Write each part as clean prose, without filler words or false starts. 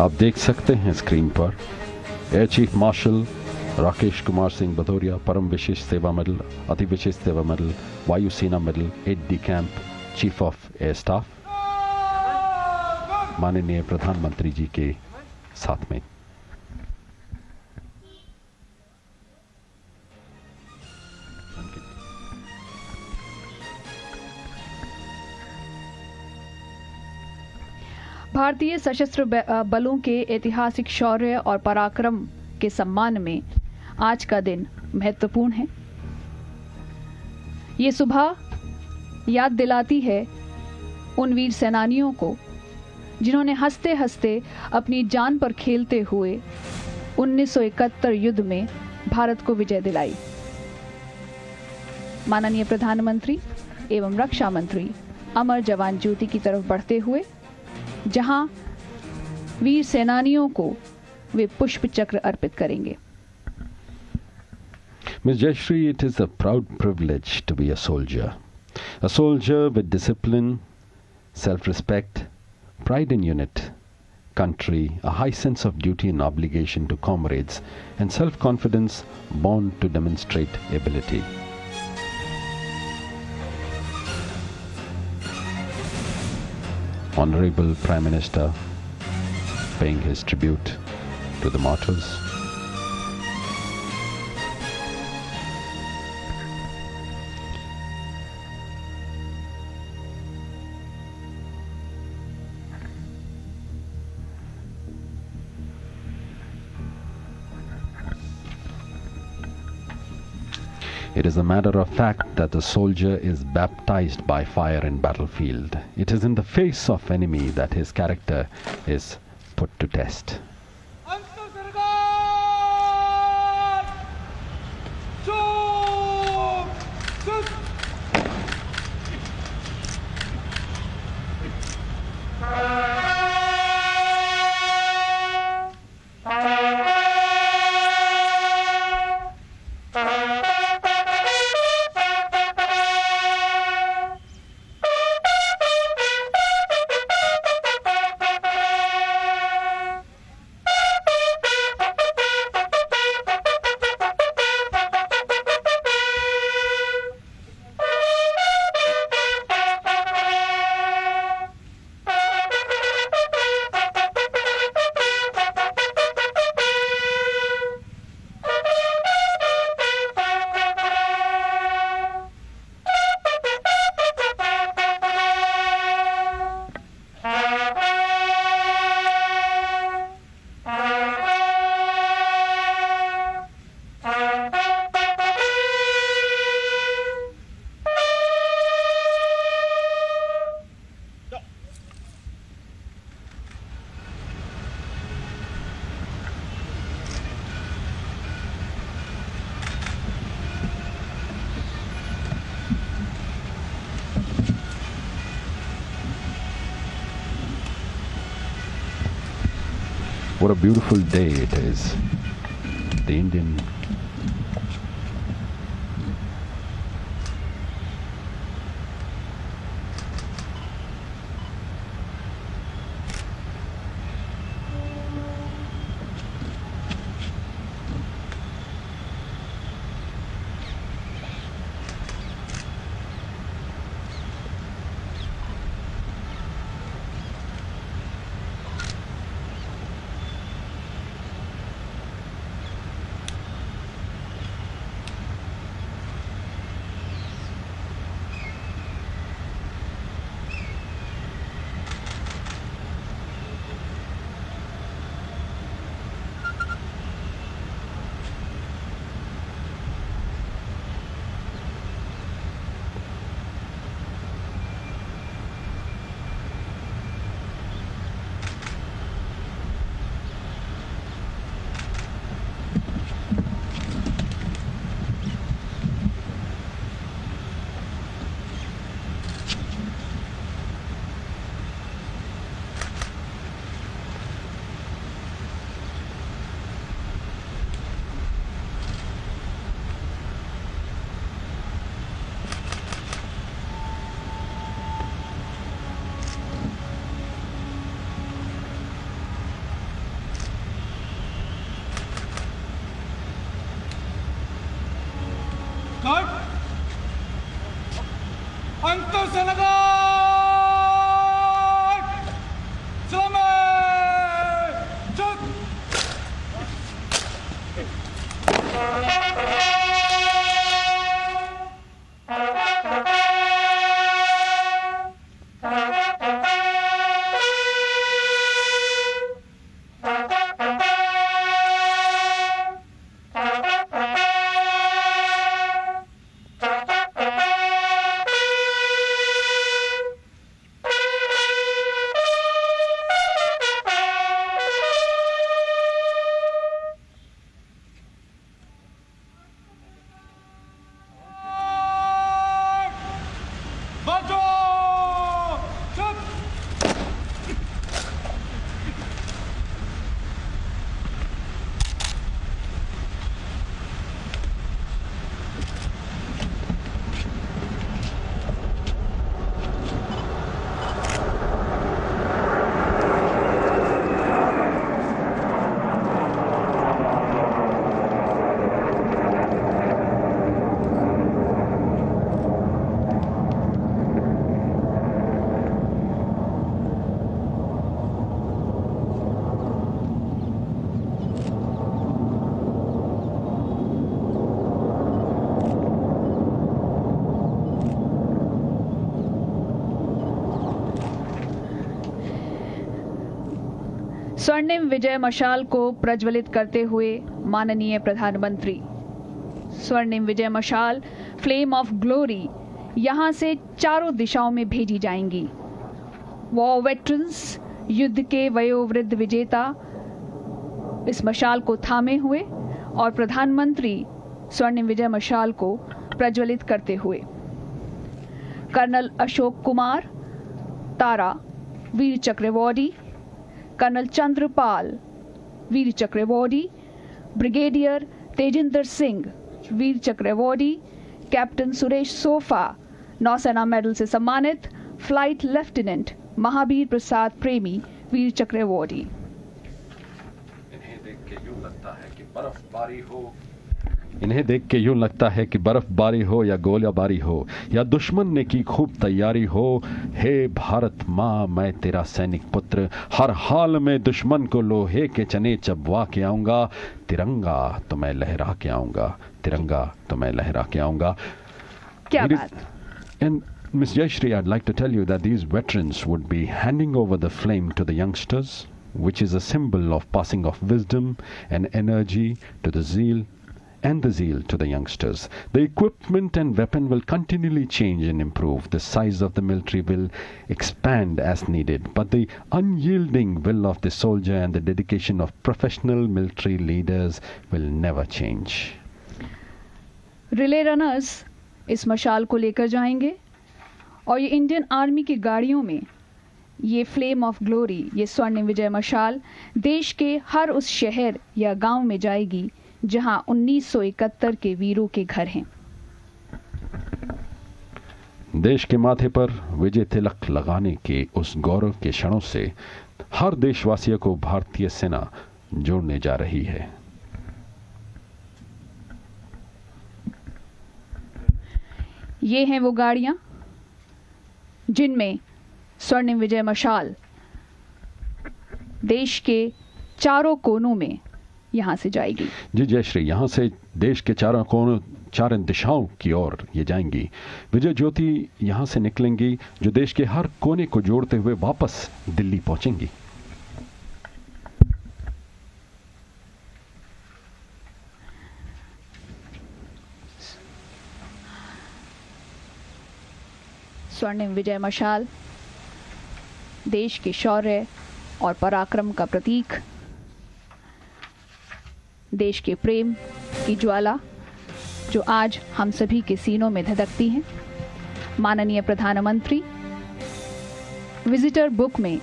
आप देख सकते हैं स्क्रीन पर air chief marshal Rakesh Kumar Singh Bhadauria परम विशेष सेवा मेडल, अति विशेष सेवा मेडल, वायुसेना medal, Ed D camp, chief of air staff, माननीय प्रधानमंत्री जी के साथ में। भारतीय सशस्त्र बलों के ऐतिहासिक शौर्य और पराक्रम के सम्मान में आज का दिन महत्वपूर्ण है। ये सुबह याद दिलाती है उन वीर सेनानियों को जिन्होंने हंसते हंसते अपनी जान पर खेलते हुए 1971 युद्ध में भारत को विजय दिलाई। माननीय प्रधानमंत्री एवं रक्षा मंत्री अमर जवान ज्योति की तरफ बढ़ते हुए जहां वीर सेनानियों को वे पुष्प चक्र अर्पित करेंगे। Ms. Jayashree, it is a proud privilege to be a soldier with discipline, self-respect, pride in unit, country, a high sense of duty and obligation to comrades, and self-confidence born to demonstrate ability. Honorable Prime Minister paying his tribute to the martyrs. It is a matter of fact that the soldier is baptized by fire in battlefield. It is in the face of enemy that his character is put to test. What a beautiful day it is. The Indian स्वर्णिम विजय मशाल को प्रज्वलित करते हुए माननीय प्रधानमंत्री। स्वर्णिम विजय मशाल फ्लेम ऑफ ग्लोरी यहां से चारों दिशाओं में भेजी जाएंगी। वॉर वेटरन्स, युद्ध के वयोवृद्ध विजेता इस मशाल को थामे हुए और प्रधानमंत्री स्वर्णिम विजय मशाल को प्रज्वलित करते हुए। कर्नल अशोक कुमार तारा वीर चक्र अवॉर्डी, कर्नल चंद्रपाल वीर चक्र अवॉर्डी, ब्रिगेडियर तेजिंदर सिंह वीर चक्र अवॉर्डी, कैप्टन सुरेश सोफा नौसेना मेडल से सम्मानित, फ्लाइट लेफ्टिनेंट महावीर प्रसाद प्रेमी वीर चक्र अवॉर्डी। इन्हें देख के यूं लगता है कि बर्फबारी हो, इन्हें देख के यूं लगता है कि बर्फबारी हो या गोलीबारी हो या दुश्मन ने की खूब तैयारी हो। हे भारत माँ, मैं तेरा सैनिक पुत्र, हर हाल में दुश्मन को लोहे के चने चबवा के आऊंगा। तिरंगा तो मैं लहरा के आऊंगा, तिरंगा तो मैं लहरा के आऊंगा। क्या बात। And Ms. Jayashree, I'd like to tell you that these veterans would be handing over the flame to the youngsters, which is a symbol of passing of wisdom and energy to the zeal to the youngsters. The equipment and weapon will continually change and improve. The size of the military will expand as needed, but the unyielding will of the soldier and the dedication of professional military leaders will never change. Relay runners इस मशाल को लेकर जाएंगे और ये Indian army की गाड़ियों में ये फ्लेम ऑफ ग्लोरी, ये स्वर्णिम विजय मशाल देश के हर उस शहर या गांव में जाएगी जहां 1971 के वीरों के घर हैं। देश के माथे पर विजय तिलक लगाने के उस गौरव के क्षणों से हर देशवासियों को भारतीय सेना जोड़ने जा रही है। ये हैं वो गाड़ियां जिनमें स्वर्णिम विजय मशाल देश के चारों कोनों में यहां से जाएगी। जी जयश्री, यहां से देश के चारों कोनों, चारों दिशाओं की ओर ये जाएंगी। विजय ज्योति यहां से निकलेंगी जो देश के हर कोने को जोड़ते हुए वापस दिल्ली पहुंचेंगी। स्वर्णिम विजय मशाल देश के शौर्य और पराक्रम का प्रतीक, देश के प्रेम की ज्वाला जो आज हम सभी के सीनों में धधकती है। माननीय प्रधानमंत्री विजिटर बुक में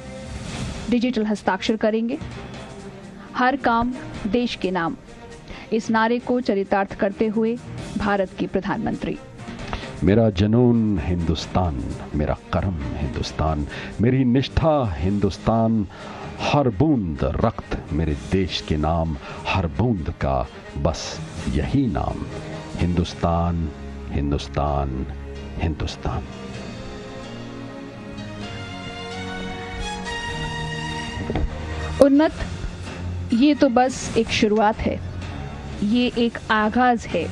डिजिटल हस्ताक्षर करेंगे। हर काम देश के नाम, इस नारे को चरितार्थ करते हुए भारत के प्रधानमंत्री। मेरा जनून हिंदुस्तान, मेरा करम हिंदुस्तान, मेरी निष्ठा हिंदुस्तान, हर बूंद रक्त मेरे देश के नाम, हर बूंद का बस यही नाम, हिंदुस्तान हिंदुस्तान हिंदुस्तान। उन्नत, ये तो बस एक शुरुआत है, ये एक आगाज है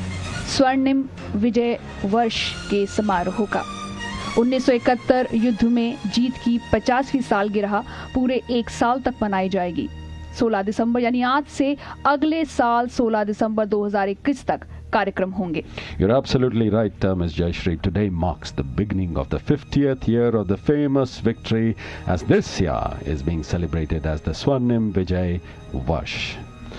स्वर्णिम विजय वर्ष के समारोह का। 1971 युद्ध में जीत की 50वीं सालगिरह पूरे एक साल तक मनाई जाएगी। 16 दिसंबर यानी आज से अगले साल 16 दिसंबर 2021 तक कार्यक्रम होंगे। You're absolutely right, Ms. Jayashree. Today marks the beginning of the 50th year of the famous victory, as this year is being celebrated as the Swarnim Vijay Varsh.